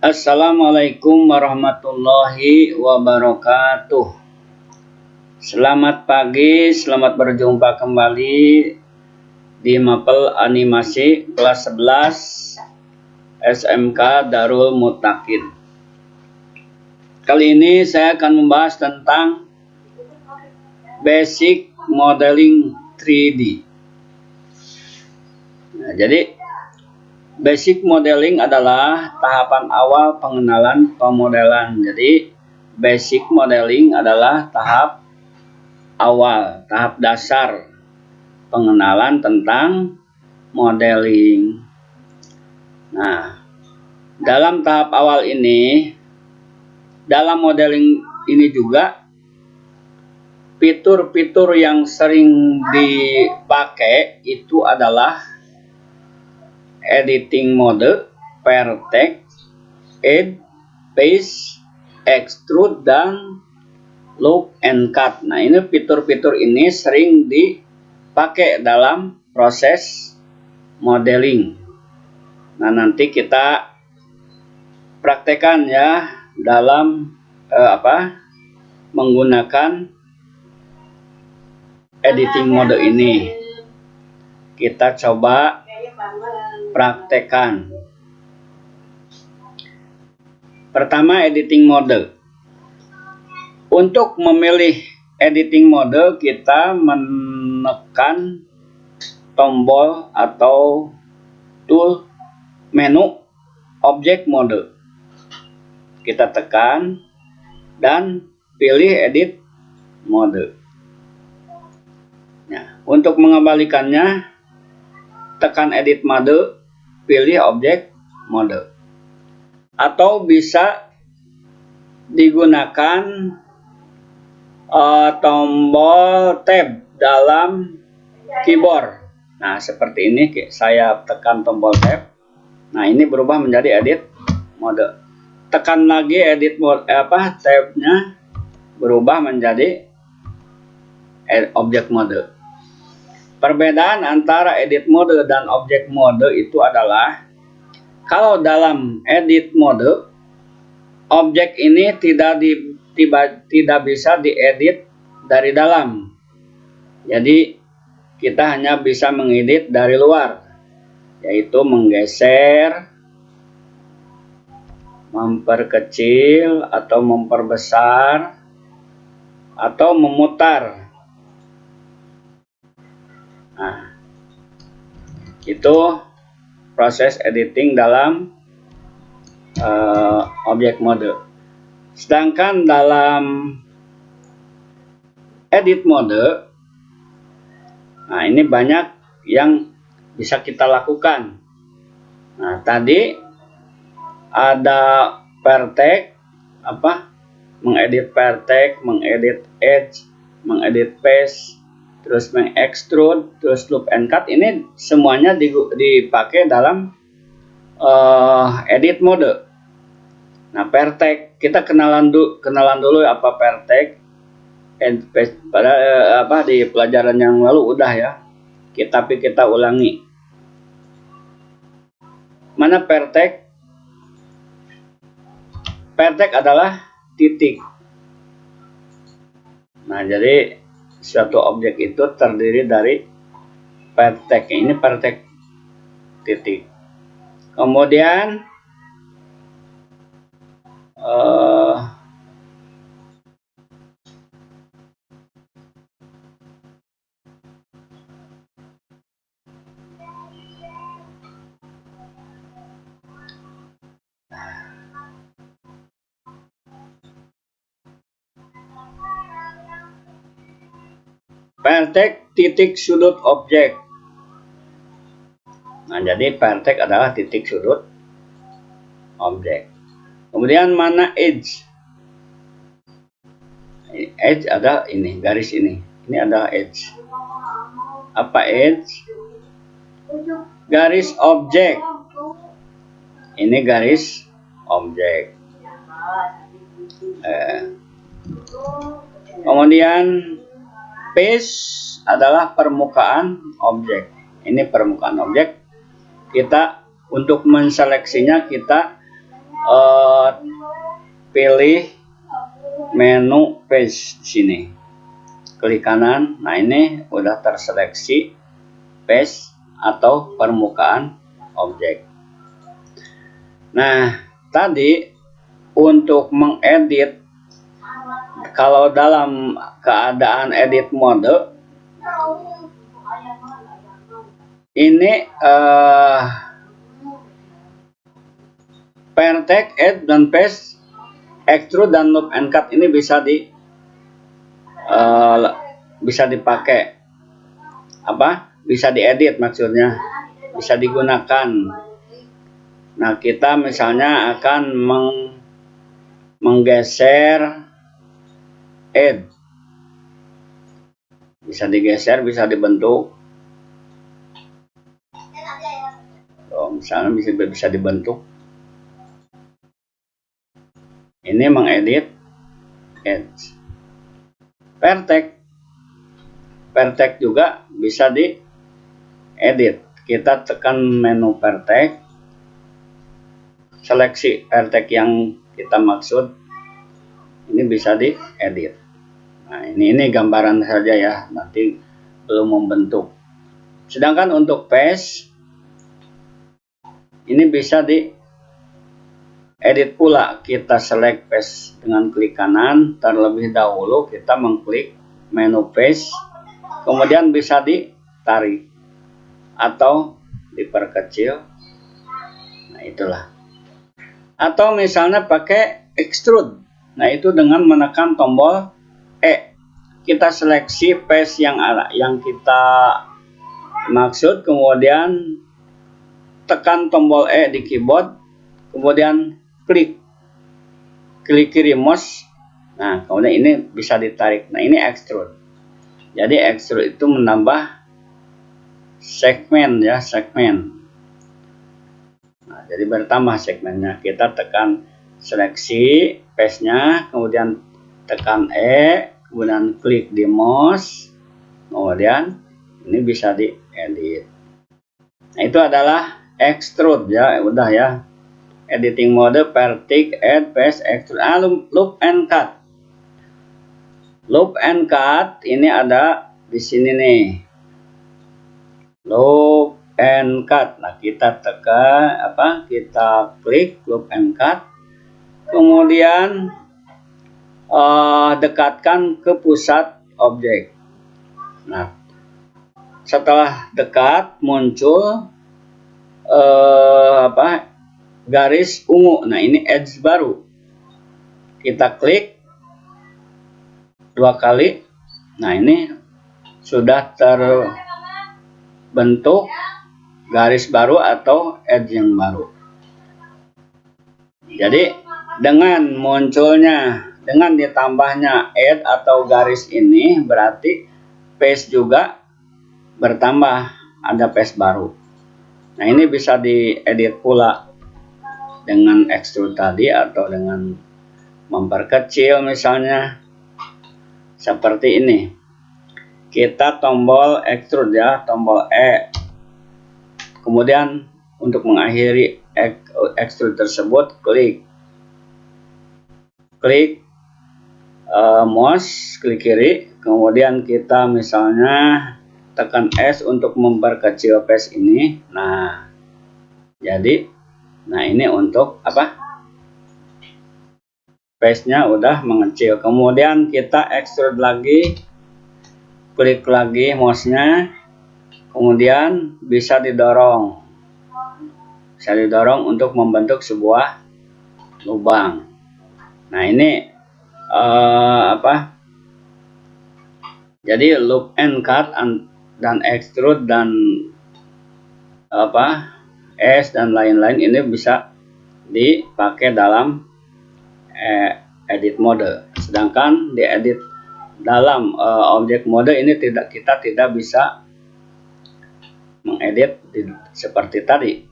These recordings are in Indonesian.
Assalamualaikum warahmatullahi wabarakatuh. Selamat pagi, selamat berjumpa kembali di Mapel Animasi kelas 11 SMK Darul Mutakin. Kali ini saya akan membahas tentang basic modeling 3D. Nah, jadi basic modeling adalah tahapan awal pengenalan pemodelan. Jadi basic modeling adalah tahap awal, tahap dasar pengenalan tentang modeling. Nah, dalam tahap awal ini, dalam modeling ini juga fitur-fitur yang sering dipakai itu adalah editing mode, vertex, edge, paste, extrude, dan loop and cut. Nah, ini fitur-fitur ini sering dipakai dalam proses modeling. Nah, nanti kita praktekkan ya dalam menggunakan editing mode ini. Kita coba praktekkan. Pertama, editing mode. Untuk memilih editing mode, kita menekan tombol atau tool menu object mode. Kita tekan dan pilih edit mode. Nah, untuk mengembalikannya, tekan edit mode, pilih object mode. Atau bisa digunakan tombol tab dalam keyboard. Nah, seperti ini saya tekan tombol tab. Nah, ini berubah menjadi edit mode. Tekan lagi edit mode tabnya, berubah menjadi object mode. Perbedaan antara edit mode dan object mode itu adalah kalau dalam edit mode, objek ini tidak bisa diedit dari dalam. Jadi kita hanya bisa mengedit dari luar, yaitu menggeser, memperkecil atau memperbesar, atau memutar. Nah, itu proses editing dalam object mode. Sedangkan dalam edit mode, nah ini banyak yang bisa kita lakukan. Nah, tadi ada vertex, mengedit vertex, mengedit edge, mengedit paste, terus mengextrude, terus loop and cut. Ini semuanya dipakai dalam edit mode. Nah, vertex, kita kenalan dulu apa vertex. Pada di pelajaran yang lalu udah ya. Tapi kita ulangi. Mana vertex? Vertex adalah titik. Nah, jadi suatu objek itu terdiri dari vertex. Ini vertex titik. Kemudian vertex titik sudut objek. Nah, jadi vertex adalah titik sudut objek. Kemudian mana edge? Edge ada ini, garis ini. Ini adalah edge. Apa edge? Garis objek. Ini garis objek. Kemudian paste adalah permukaan objek. Ini permukaan objek. Kita untuk menseleksinya kita pilih menu page di sini, klik kanan. Nah, ini udah terseleksi page atau permukaan objek. Nah, tadi untuk mengedit, kalau dalam keadaan edit mode ini Vertex, Add dan Paste, Extrude dan Loop and Cut ini bisa dipakai, bisa diedit, maksudnya bisa digunakan. Nah, kita misalnya akan menggeser add, bisa digeser, bisa dibentuk. Misalnya bisa dibentuk. Ini mengedit edge. Vertex juga bisa diedit. Kita tekan menu Vertex, seleksi vertex yang kita maksud, ini bisa diedit. Nah, ini gambaran saja ya, nanti belum membentuk. Sedangkan untuk paste ini bisa diedit pula. Kita select paste dengan klik kanan. Terlebih dahulu kita mengklik menu paste, kemudian bisa ditarik atau diperkecil. Nah, itulah. Atau misalnya pakai extrude. Nah, itu dengan menekan tombol E. Kita seleksi paste yang kita maksud, kemudian tekan tombol E di keyboard, kemudian klik kiri mouse. Nah, kemudian ini bisa ditarik. Nah, ini extrude. Jadi extrude itu menambah segmen ya, segmen. Nah, jadi bertambah segmennya. Kita tekan seleksi paste-nya, kemudian tekan E, kemudian klik di mouse, kemudian ini bisa diedit. Nah, itu adalah extrude ya, udah ya. Editing mode Vertex, Add, Paste, Extrude. Loop and Cut. Loop and Cut ini ada di sini nih. Loop and Cut. Nah, kita tekan kita klik Loop and Cut. Kemudian dekatkan ke pusat objek. Nah, setelah dekat muncul garis ungu. Nah, ini edge baru. Kita klik 2 kali. Nah, ini sudah terbentuk garis baru atau edge yang baru. Jadi dengan ditambahnya add atau garis ini, berarti paste juga bertambah, ada paste baru. Nah, ini bisa diedit pula dengan extrude tadi atau dengan memperkecil, misalnya seperti ini. Kita tombol extrude ya, tombol E. Kemudian untuk mengakhiri extrude tersebut, klik mouse, klik kiri, kemudian kita misalnya tekan S untuk memperkecil paste ini. Nah, jadi ini untuk paste-nya udah mengecil. Kemudian kita extrude lagi, klik lagi mouse-nya, kemudian bisa didorong untuk membentuk sebuah lubang. Nah, ini jadi loop and cut dan extrude dan S dan lain-lain ini bisa dipakai dalam edit mode. Sedangkan di edit dalam objek mode ini kita tidak bisa mengedit seperti tadi.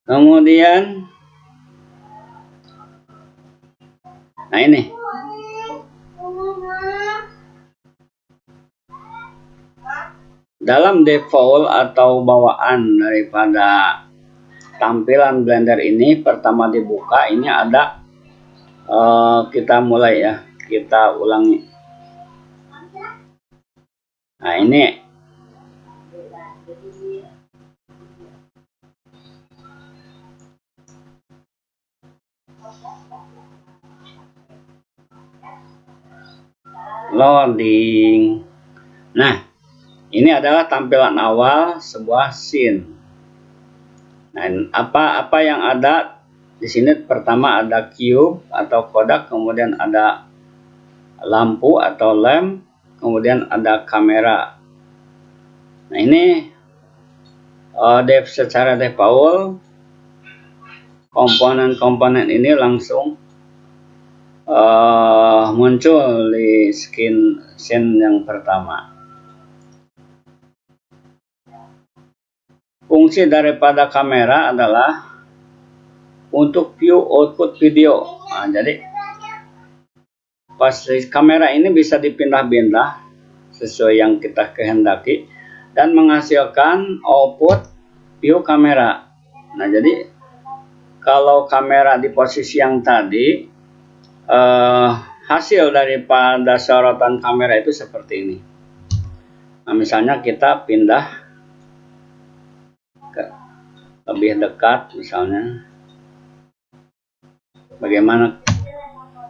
Kemudian nah, ini dalam default atau bawaan daripada tampilan Blender ini pertama dibuka, ini ada kita mulai ya, kita ulangi. Nah, ini loading. Nah, ini adalah tampilan awal sebuah scene. Nah, apa yang ada di sini? Pertama ada cube atau kodak, kemudian ada lampu atau lamp, kemudian ada kamera. Nah, ini secara default komponen-komponen ini langsung muncul di scene yang pertama. Fungsi daripada kamera adalah untuk view output video. Nah, jadi pas kamera ini bisa dipindah-pindah sesuai yang kita kehendaki dan menghasilkan output view kamera. Nah, jadi kalau kamera di posisi yang tadi, hasil daripada sorotan kamera itu seperti ini. Nah, misalnya kita pindah ke lebih dekat, misalnya bagaimana.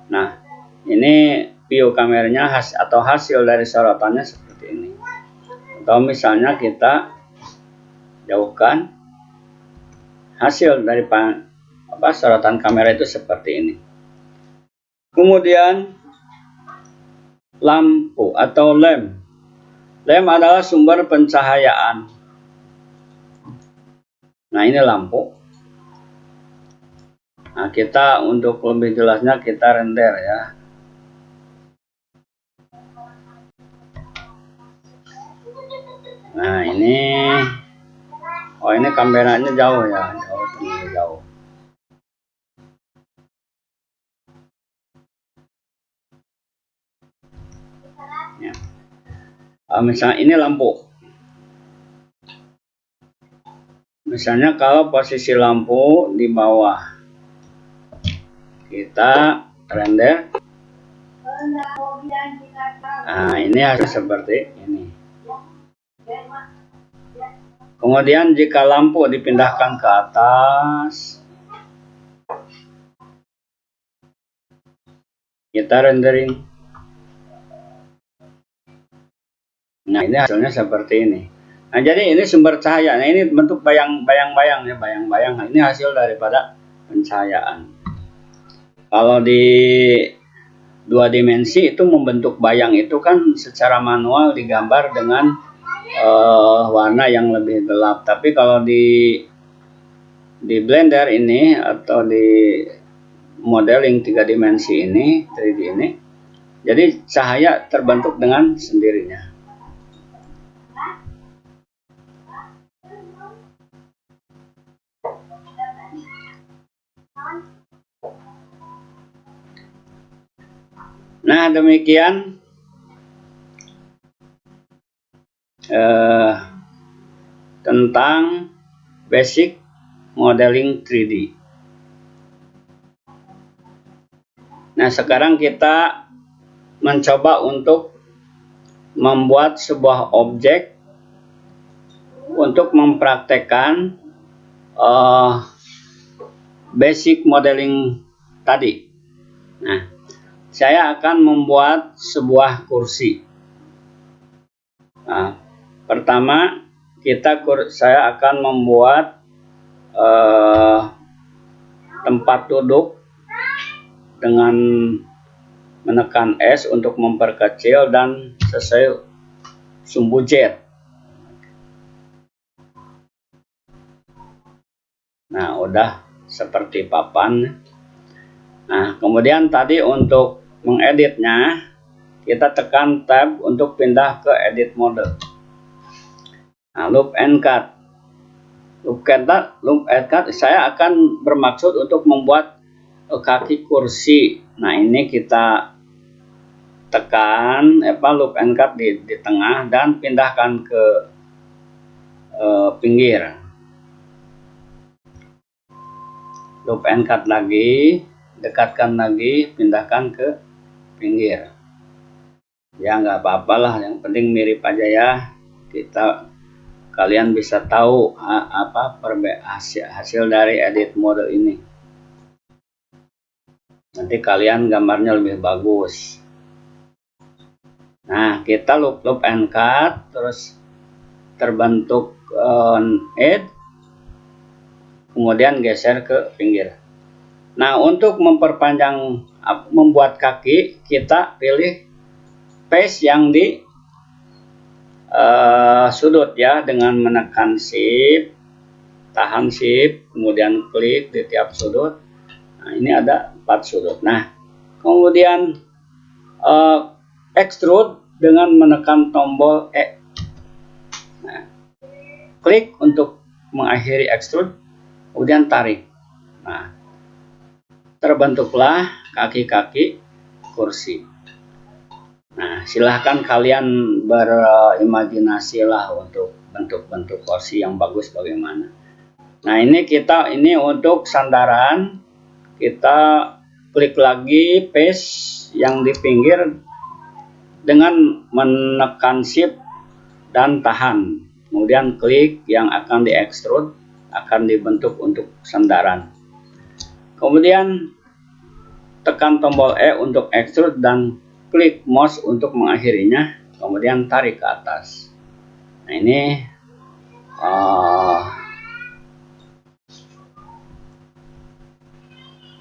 Nah, ini view kameranya atau hasil dari sorotannya seperti ini. Atau misalnya kita jauhkan, hasil dari sorotan kamera itu seperti ini. Kemudian lampu atau lamp. Lamp adalah sumber pencahayaan. Nah, ini lampu. Nah, kita untuk lebih jelasnya kita render ya. Nah, ini kameranya jauh ya, jauh. Ya. Misalnya ini lampu. Misalnya kalau posisi lampu di bawah, kita render. Nah, ini harus seperti ini. Kemudian jika lampu dipindahkan ke atas, kita rendering. Nah, ini hasilnya seperti ini. Nah, jadi ini sumber cahaya. Nah, ini bentuk bayang-bayang ya, bayang-bayang. Nah, ini hasil daripada pencahayaan. Kalau di 2 dimensi itu membentuk bayang itu kan secara manual digambar dengan warna yang lebih gelap. Tapi kalau di Blender ini atau di modeling 3 dimensi ini, 3D ini, jadi cahaya terbentuk dengan sendirinya. Nah, demikian tentang basic modeling 3D. Nah, sekarang kita mencoba untuk membuat sebuah objek untuk mempraktekkan basic modeling tadi. Nah, saya akan membuat sebuah kursi. Nah, pertama saya akan membuat tempat duduk dengan menekan S untuk memperkecil dan sesuai sumbu Z. Nah, udah seperti papan. Nah, kemudian tadi untuk mengeditnya, kita tekan tab untuk pindah ke edit mode. Nah, loop and cut. Loop and cut saya akan bermaksud untuk membuat kaki kursi. Nah, ini kita tekan loop and cut di tengah dan pindahkan ke pinggir. loop and cut lagi, dekatkan lagi, pindahkan ke pinggir. Ya nggak apa-apalah, yang penting mirip aja ya. Kalian bisa tahu apa hasil dari edit mode ini. Nanti kalian gambarnya lebih bagus. Nah, kita loop and cut, terus terbentuk add, kemudian geser ke pinggir. Nah, untuk memperpanjang, membuat kaki, kita pilih paste yang di sudut ya, dengan menekan shift, tahan shift, kemudian klik di tiap sudut. Nah, ini ada 4 sudut. Nah, kemudian extrude dengan menekan tombol E. Nah, klik untuk mengakhiri extrude, kemudian tarik. Nah, terbentuklah kaki-kaki kursi. Nah, silahkan kalian berimajinasi lah untuk bentuk-bentuk kursi yang bagus bagaimana. Nah, ini untuk sandaran, kita klik lagi paste yang di pinggir dengan menekan shift dan tahan, kemudian klik yang akan di extrude, akan dibentuk untuk sandaran. Kemudian tekan tombol E untuk extrude dan klik mouse untuk mengakhirinya, kemudian tarik ke atas. Nah, ini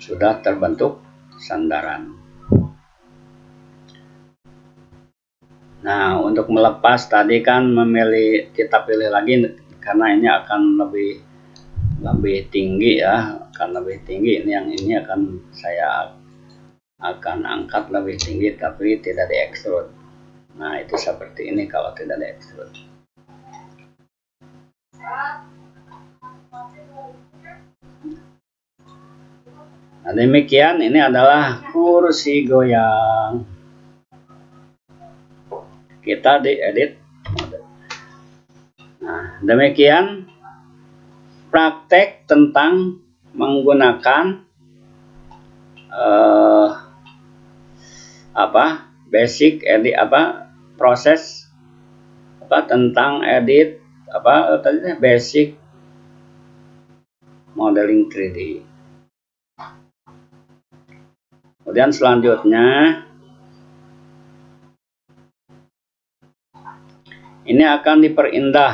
sudah terbentuk sandaran. Nah, untuk melepas tadi kan kita pilih lagi karena ini akan lebih tinggi ya, akan lebih tinggi. Ini akan saya angkat lebih tinggi tapi tidak di extrude. Nah, itu seperti ini kalau tidak di extrude. Nah, demikian, ini adalah kursi goyang. Kita di edit mode. Nah, demikian praktek tentang menggunakan basic edit, proses tentang edit basic modeling 3D. Kemudian selanjutnya ini akan diperindah.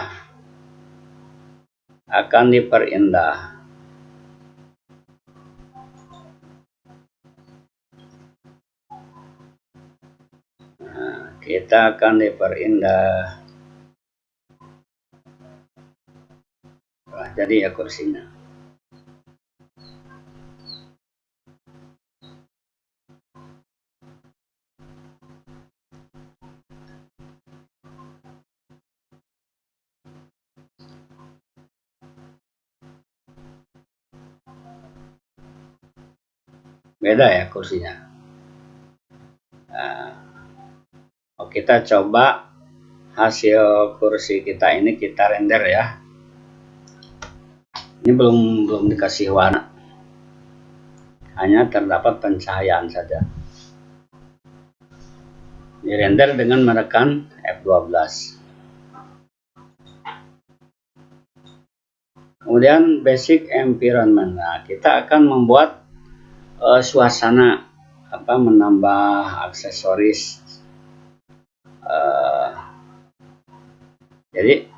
Nah, kita akan diperindah. Nah, jadi ya kursinya. Beda ya kursinya. Nah, kita coba hasil kursi kita ini, kita render ya. Ini belum dikasih warna, hanya terdapat pencahayaan saja. Di render dengan menekan F12. Kemudian basic environment. Nah, kita akan membuat suasana, menambah aksesoris. Jadi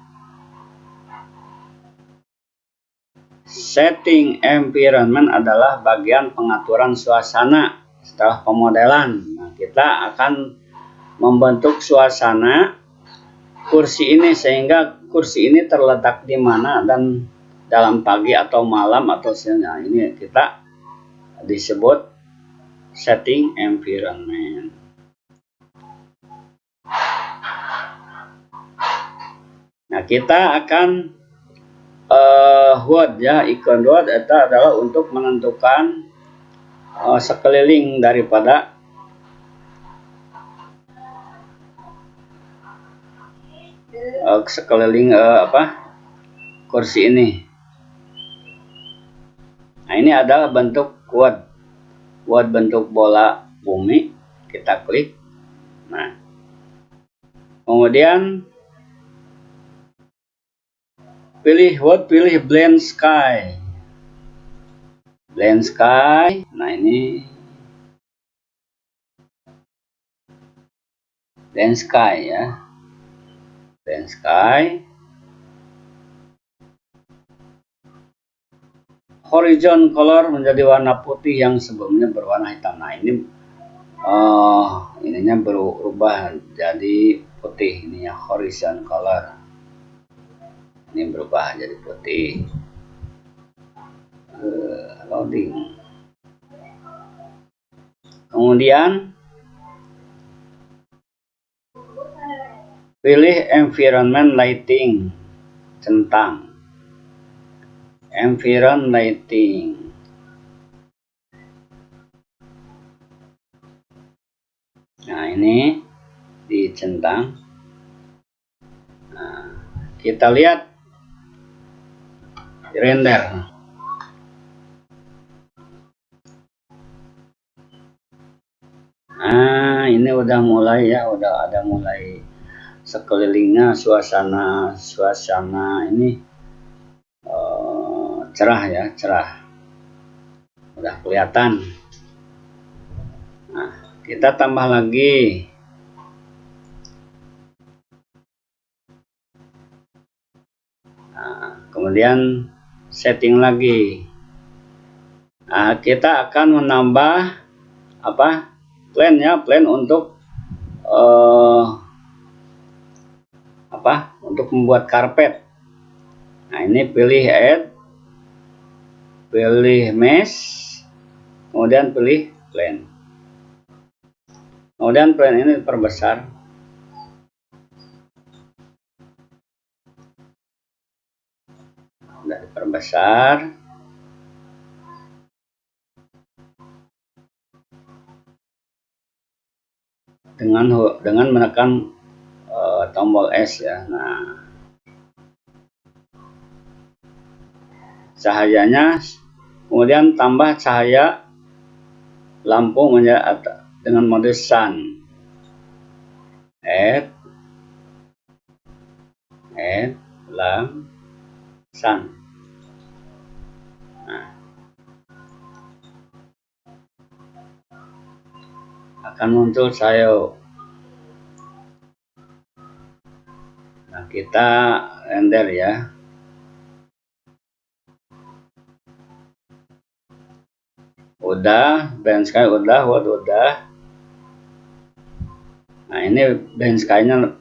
setting environment adalah bagian pengaturan suasana setelah pemodelan. Nah, kita akan membentuk suasana kursi ini sehingga kursi ini terletak di mana dan dalam pagi atau malam atau siang. Nah, ini kita disebut setting environment. Nah, kita akan ikon word itu adalah untuk menentukan sekeliling daripada kursi ini. Nah, Nah, ini adalah bentuk quad. Buat bentuk bola bumi, kita klik. Nah, kemudian pilih blend sky. Blend sky. Nah, ini blend sky ya. Blend sky. Horizon color menjadi warna putih yang sebelumnya berwarna hitam. Nah, ini ininya berubah jadi putih, ini ya, horizon color. Ini berubah jadi putih. Loading. Kemudian pilih environment lighting, centang. Environment lighting. Nah, ini dicentang. Nah, kita lihat render. Nah, ini udah mulai ya, udah ada mulai sekelilingnya suasana ini cerah ya, cerah. Udah kelihatan. Nah, kita tambah lagi. Nah, kemudian setting lagi. Nah, kita akan menambah apa? Plan ya, plan untuk untuk membuat karpet. Nah, ini pilih add, pilih mesh, kemudian pilih plan. Kemudian plan ini diperbesar. Sudah diperbesar. Dengan menekan tombol S ya. Nah, cahayanya, kemudian tambah cahaya lampu dengan mode sun. Add lamp sun. Nah, akan muncul cahaya. Nah, kita render ya. Udah, blend sky udah, udah. Nah, ini blend sky-nya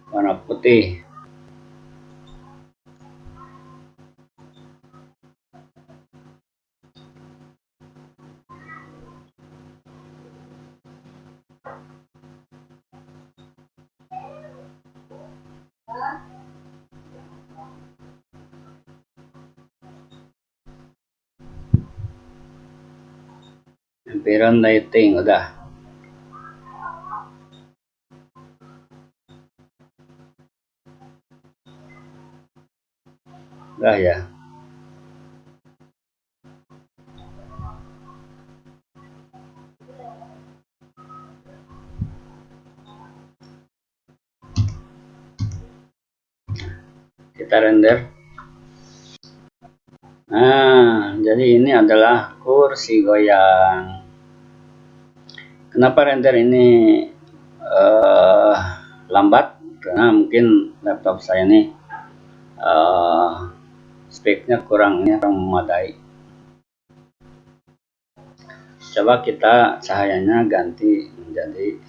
warna putih. Environment lighting udah. Udah ya. Kita render. Nah, jadi ini adalah kursi goyang. Kenapa render ini lambat? Karena mungkin laptop saya ini speknya kurang memadai. Coba kita cahayanya ganti menjadi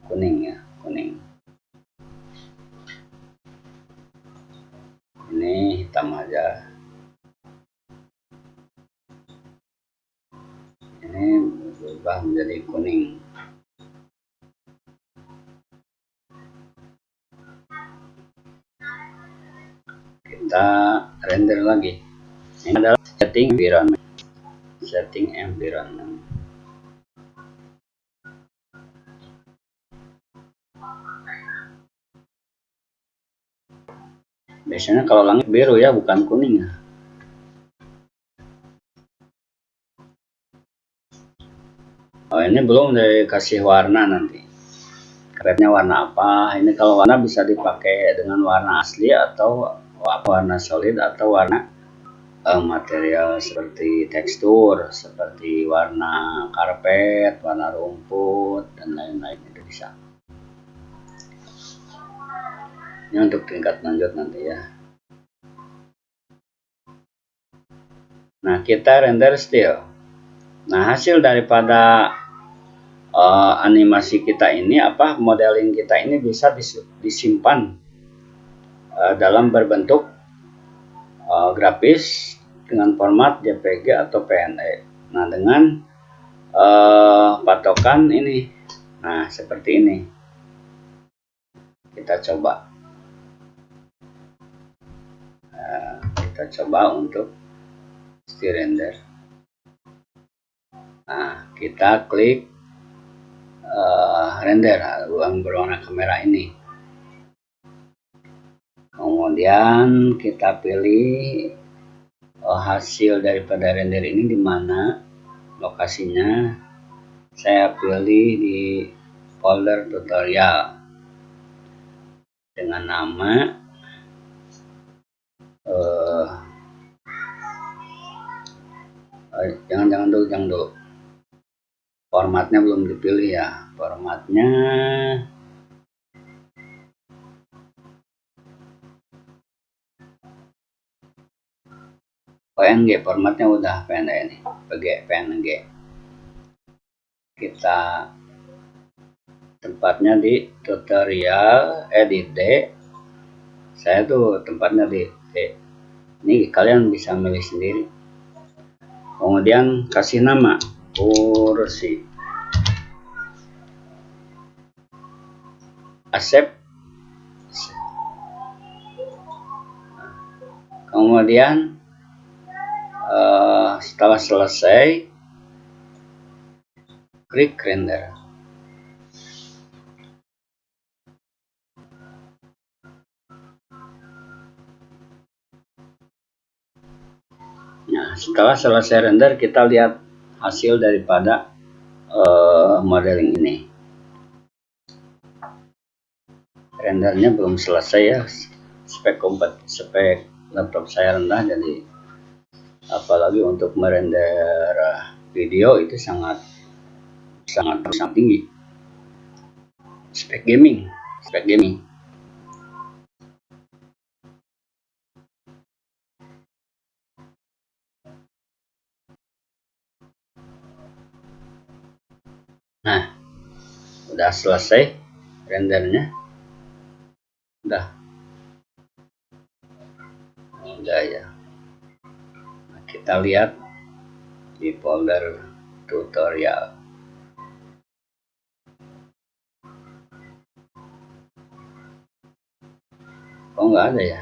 kuning ya, kuning. Ini hitam aja. Ini berubah menjadi kuning. Kita render lagi. Ini adalah setting environment. Setting environment. Biasanya kalau langit biru ya, bukan kuning ya. Oh, ini belum dikasih warna nanti. Krednya warna apa? Ini kalau warna bisa dipakai dengan warna asli atau warna solid atau warna material seperti tekstur, seperti warna karpet, warna rumput, dan lain-lain itu bisa. Ini untuk tingkat lanjut nanti ya. Nah, kita render still. Nah, hasil daripada animasi kita ini, modeling kita ini bisa disimpan dalam berbentuk grafis dengan format JPG atau PNG. Nah, dengan patokan ini, nah seperti ini. Kita coba. Kita coba untuk still render. Nah, kita klik render ruang berwarna kamera ini. Kemudian kita pilih hasil daripada render ini di mana lokasinya. Saya pilih di folder tutorial dengan nama jangan dulu, formatnya belum dipilih ya. Formatnya PNG, formatnya udah PNG ini, PNG. Kita tempatnya di tutorial edit D. Saya tuh tempatnya di D. Ini kalian bisa milih sendiri. Kemudian kasih nama kursi. Accept. Kemudian setelah selesai, klik render. Nah, setelah selesai render, kita lihat hasil daripada modeling ini. Rendernya belum selesai ya, spek laptop saya rendah, jadi apalagi untuk merender video itu sangat tinggi. Spek gaming. Nah, udah selesai rendernya. Udah ya. Nah, kita lihat di folder tutorial. Kok nggak ada ya?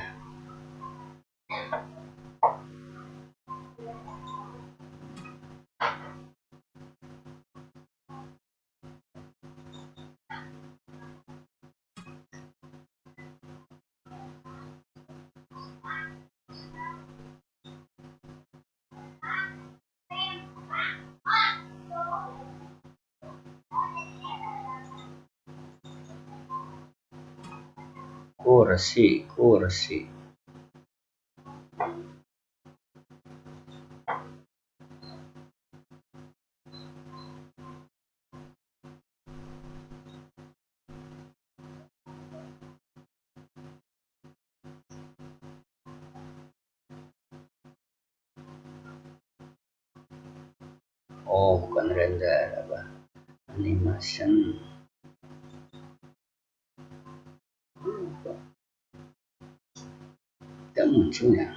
Kursi. Oh, bukan render, animation. Tidak munculnya.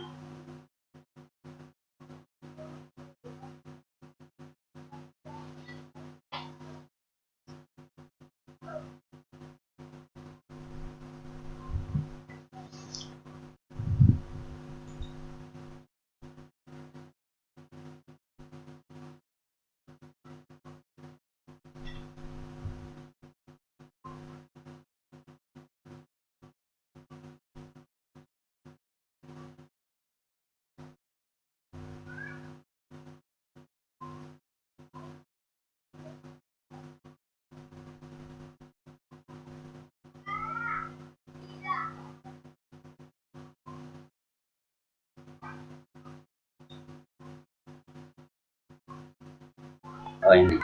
Oh ini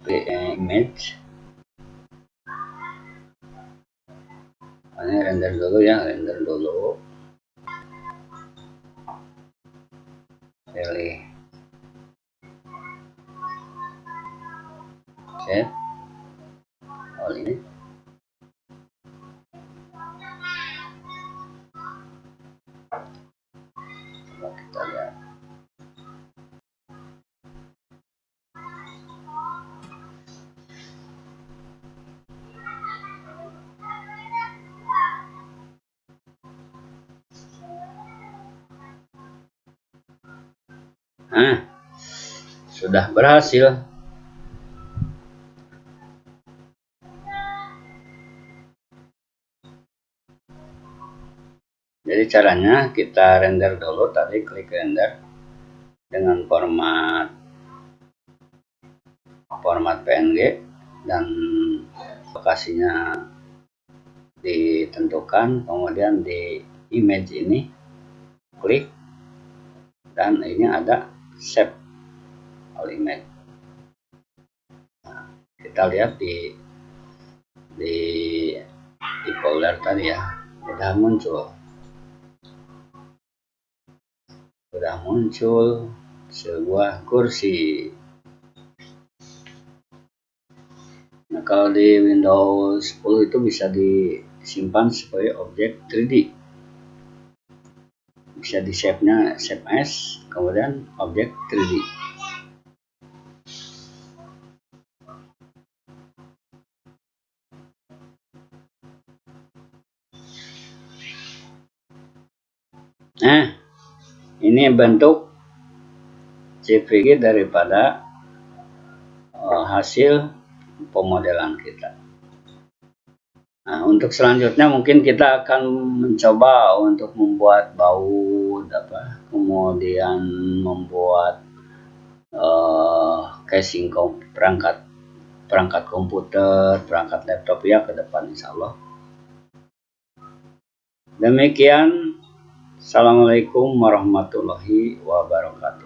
image. Ini render dulu ya, render dulu. Pilih set. Oh ini. Coba kita lihat. Sudah berhasil. Jadi caranya kita render dulu, tadi klik render dengan format PNG dan lokasinya ditentukan, kemudian di image ini klik dan ini ada save all image. Nah, kita lihat di folder tadi ya, sudah muncul sebuah kursi. Nah, kalau di Windows 10 itu bisa disimpan sebagai objek 3D. Bisa di save-nya save as, kemudian objek 3D. Nah, ini bentuk JPG daripada hasil pemodelan kita. Nah, untuk selanjutnya mungkin kita akan mencoba untuk membuat baut, kemudian membuat casing perangkat komputer, perangkat laptop ya ke depan insya Allah. Demikian, assalamualaikum warahmatullahi wabarakatuh.